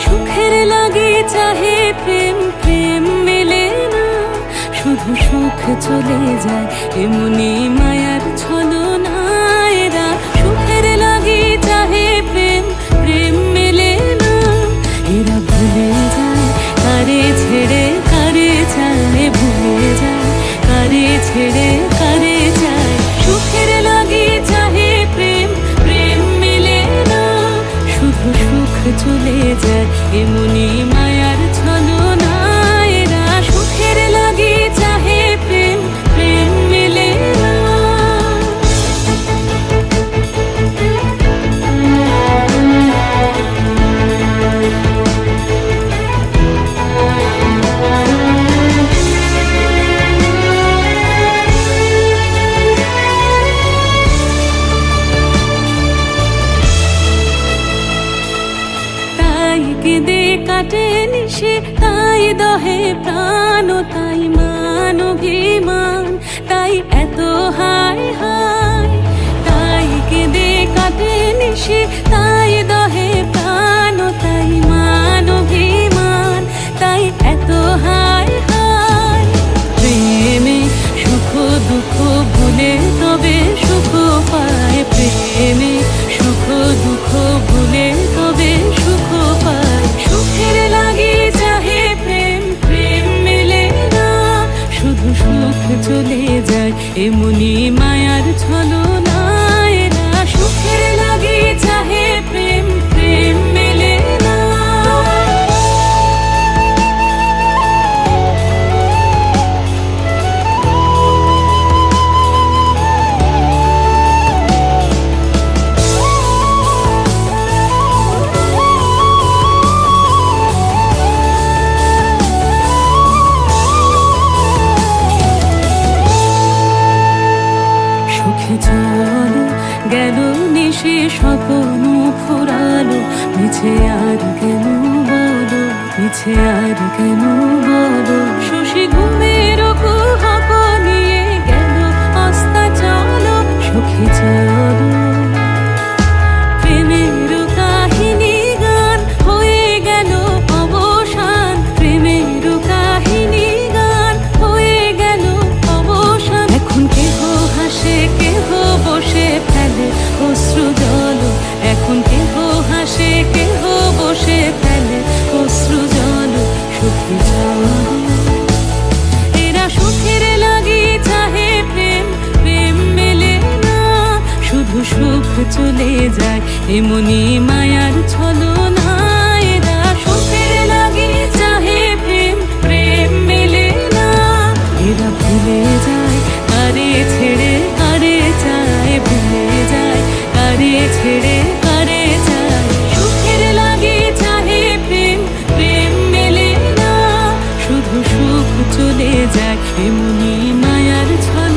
সুখের লাগে চাহে প্রেম, প্রেম মেলে না, শুধু সুখ চলে যায় এমনি মায়ার ছলনা। এরা সুখের লাগে চাহে প্রেম, প্রেম মেলে না, এরা ভুলে যায় কারে ছেড়ে কারে চায়, ভুলে যায় কারে ছেড়ে কারে চায়। সুখের লাগে চাহে প্রেম, প্রেম মেলে না, শুধু সুখ চলে যায় এমনি মায়ার ছলনা। এরা সুখের লাগে চাহে প্রেম, প্রেম মেলে না। তাই কেঁদে কাটে নিশে, তাই দহে প্রাণ, তাই মান অভিমান, তাই এত হায় হায়। তাই কেঁদে কাটে নিশে, তাই দহে প্রাণ, তাই মান অভিমান, তাই এত হায় হায়। প্রেমে সুখ দুঃখ ভুলে তবে সুখ পায়, প্রেমে সুখ দুঃখ ভুলে তবে সুখ পায়। সুখের লাগে চাহে প্রেম, প্রেম মেলে না, শুধু সুখ চলে যায় এমনি মায়ার ছলনা। এরা সুখের লাগে চাহে প্রেম, প্রেম মেলে না। সুখে চলো গেল নিশে স্বপ্ন ফুরালো, মিছে আর কেন বলো, মিছে আর কেন বলো। শশী ঘুমের কুহক নিয়ে গেল আস্তা চলো, সুখে চলো। প্রেমের কাহিনী গান হয়ে গেল অবসান, প্রেমের কাহিনী গান হয়ে গেল অবসান। এখন কেহ হাসে কেহ বসে ফেলে অশ্রু জল, এখন কেহ হাসে কেহ বসে ফেলে অশ্রু জল। সুখে চলো। এরা সুখের লাগে চাহে প্রেম, প্রেম মেলে না, শুধু সুখ চলে যায় এমনি মায়ার ছলনা। এরা সুখের লাগে চাহে প্রেম, প্রেম মেলে না, এরা ভুলে যায় কারে ছেড়ে কারে চায়, ভুলে যায় কারে ছেড়ে কারে চায়। সুখের লাগে চাহে প্রেম, প্রেম মেলে না, শুধু সুখ চলে যায় এমনি মায়ার ছলনা।